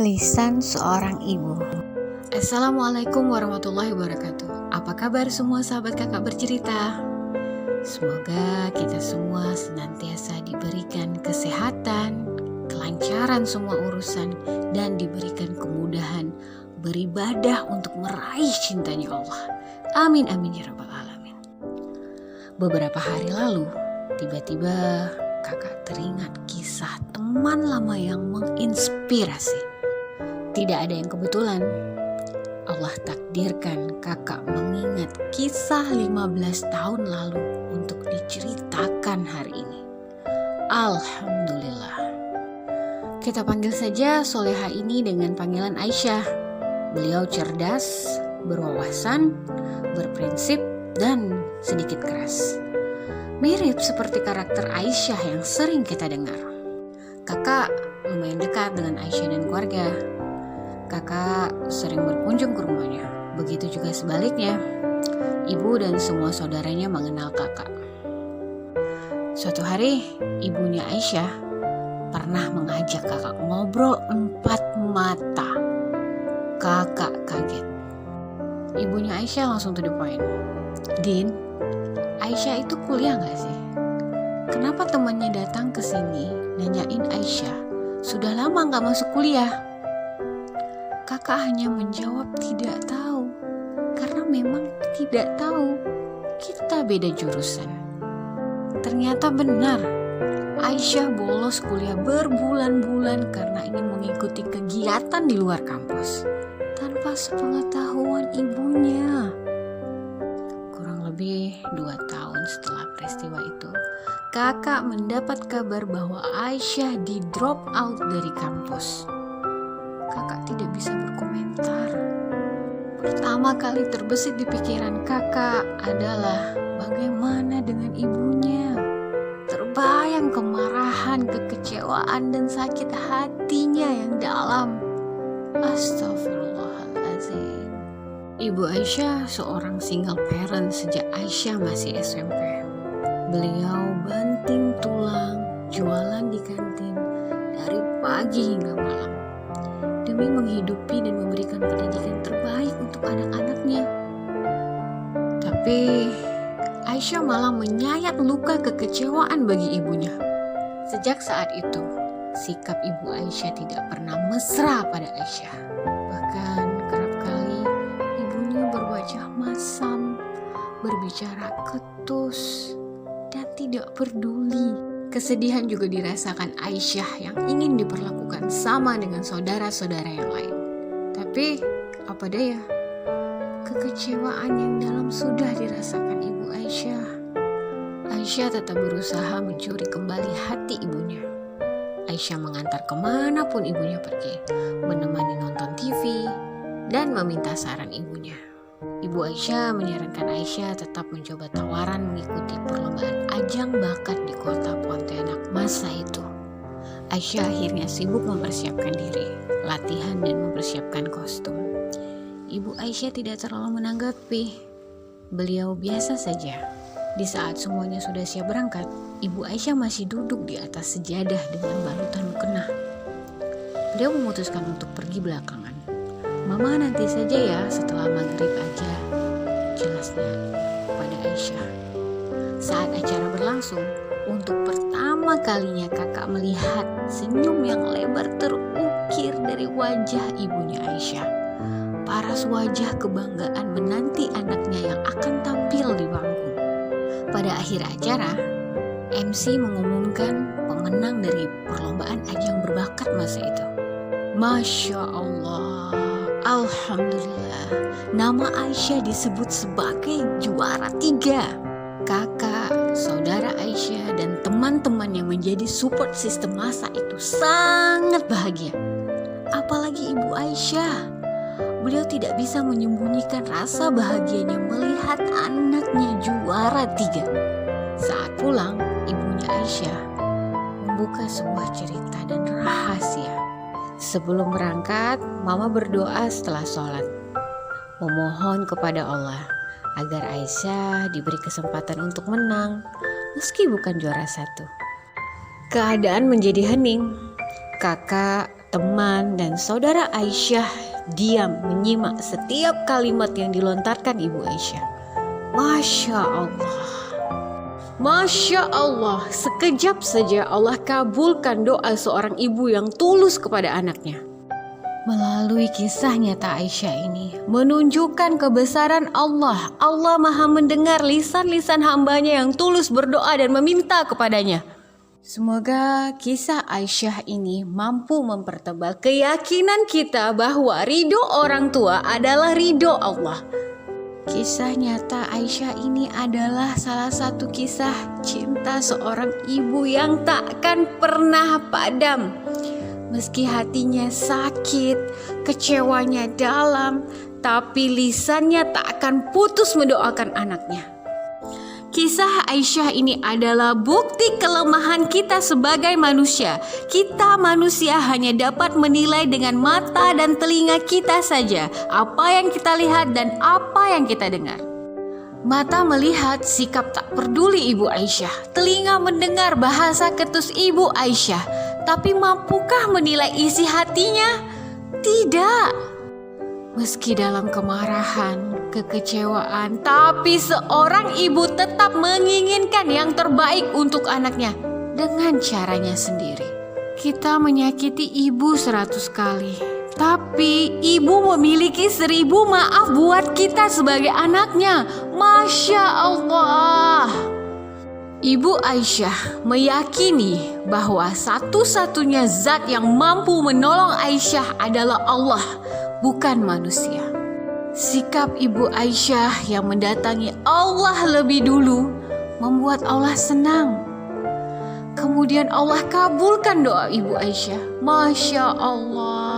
Lisan seorang ibu. Assalamualaikum warahmatullahi wabarakatuh. Apa kabar semua sahabat kakak bercerita? Semoga kita semua senantiasa diberikan kesehatan, kelancaran semua urusan, dan diberikan kemudahan beribadah untuk meraih cintanya Allah. Amin amin ya rabbal alamin. Beberapa hari lalu, tiba-tiba kakak teringat kisah teman lama yang menginspirasi. Tidak ada yang kebetulan. Allah takdirkan kakak mengingat kisah 15 tahun lalu untuk diceritakan hari ini. Alhamdulillah. Kita panggil saja Soleha ini dengan panggilan Aisyah. Beliau cerdas, berwawasan, berprinsip, dan sedikit keras. Mirip seperti karakter Aisyah yang sering kita dengar. Kakak lumayan dekat dengan Aisyah dan keluarga. Kakak sering berkunjung ke rumahnya. Begitu juga sebaliknya. Ibu dan semua saudaranya mengenal kakak. Suatu hari, ibunya Aisyah pernah mengajak kakak ngobrol 4 mata. Kakak kaget. Ibunya Aisyah langsung to the point. Din, Aisyah itu kuliah gak sih? Kenapa temannya datang ke sini nanyain Aisyah sudah lama gak masuk kuliah? Kakak hanya menjawab tidak tahu, karena memang tidak tahu. Kita beda jurusan. Ternyata benar, Aisyah bolos kuliah berbulan-bulan karena ingin mengikuti kegiatan di luar kampus tanpa sepengetahuan ibunya. Kurang lebih 2 tahun setelah peristiwa itu, kakak mendapat kabar bahwa Aisyah di drop out dari kampus. Kakak tidak bisa berkomentar. Pertama kali terbesit di pikiran kakak adalah bagaimana dengan ibunya. Terbayang kemarahan, kekecewaan, dan sakit hatinya yang dalam. Astagfirullahaladzim. Ibu Aisyah seorang single parent sejak Aisyah masih SMP. Beliau banting tulang, jualan di kantin dari pagi hingga malam demi menghidupi dan memberikan pendidikan terbaik untuk anak-anaknya. Tapi Aisyah malah menyayat luka kekecewaan bagi ibunya. Sejak saat itu, sikap ibu Aisyah tidak pernah mesra pada Aisyah. Bahkan kerap kali ibunya berwajah masam, berbicara ketus, dan tidak peduli. Kesedihan juga dirasakan Aisyah yang ingin diperlakukan sama dengan saudara-saudara yang lain. Tapi apa daya, kekecewaan yang dalam sudah dirasakan ibu Aisyah. Aisyah tetap berusaha mencuri kembali hati ibunya. Aisyah mengantar kemanapun ibunya pergi, menemani nonton TV, dan meminta saran ibunya. Ibu Aisyah menyarankan Aisyah tetap mencoba tawaran mengikuti perlombaan ajang bakat di kota Pontianak masa itu. Aisyah akhirnya sibuk mempersiapkan diri, latihan dan mempersiapkan kostum. Ibu Aisyah tidak terlalu menanggapi. Beliau biasa saja. Di saat semuanya sudah siap berangkat, Ibu Aisyah masih duduk di atas sejadah dengan balutan mukena. Beliau memutuskan untuk pergi belakangan. Mama nanti saja ya setelah maghrib aja, jelasnya pada Aisyah. Saat acara berlangsung, untuk pertama kalinya kakak melihat senyum yang lebar terukir dari wajah ibunya Aisyah. Paras wajah kebanggaan menanti anaknya yang akan tampil di panggung. Pada akhir acara, MC mengumumkan pemenang dari perlombaan ajang berbakat masa itu. Masya Allah, alhamdulillah, nama Aisyah disebut sebagai juara 3. Kakak, saudara Aisyah, dan teman-teman yang menjadi support system masa itu sangat bahagia. Apalagi ibu Aisyah. Beliau tidak bisa menyembunyikan rasa bahagianya melihat anaknya juara 3. Saat pulang, ibunya Aisyah membuka sebuah cerita dan rahasia. Sebelum berangkat, Mama berdoa setelah sholat, memohon kepada Allah agar Aisyah diberi kesempatan untuk menang, meski bukan juara 1. Keadaan menjadi hening. Kakak, Teman dan saudara Aisyah diam menyimak setiap kalimat yang dilontarkan Ibu Aisyah. Masya Allah. Masya Allah, sekejap saja Allah kabulkan doa seorang ibu yang tulus kepada anaknya. Melalui kisah nyata Aisyah ini menunjukkan kebesaran Allah. Allah Maha mendengar lisan-lisan hambanya yang tulus berdoa dan meminta kepadanya. Semoga kisah Aisyah ini mampu mempertebal keyakinan kita bahwa ridho orang tua adalah ridho Allah. Kisah nyata Aisyah ini adalah salah satu kisah cinta seorang ibu yang takkan pernah padam. Meski hatinya sakit, kecewanya dalam, tapi lisannya tak akan putus mendoakan anaknya. Kisah Aisyah ini adalah bukti kelemahan kita sebagai manusia. Kita manusia hanya dapat menilai dengan mata dan telinga kita saja apa yang kita lihat dan apa yang kita dengar. Mata melihat sikap tak peduli Ibu Aisyah, telinga mendengar bahasa ketus Ibu Aisyah, tapi mampukah menilai isi hatinya? Tidak. Meski dalam kemarahan, kekecewaan, tapi seorang ibu tetap menginginkan yang terbaik untuk anaknya dengan caranya sendiri. Kita menyakiti ibu 100 kali, tapi ibu memiliki 1000 maaf buat kita sebagai anaknya. Masya Allah. Ibu Aisyah meyakini bahwa satu-satunya zat yang mampu menolong Aisyah adalah Allah, bukan manusia. Sikap Ibu Aisyah yang mendatangi Allah lebih dulu membuat Allah senang. Kemudian Allah kabulkan doa Ibu Aisyah. Masya Allah.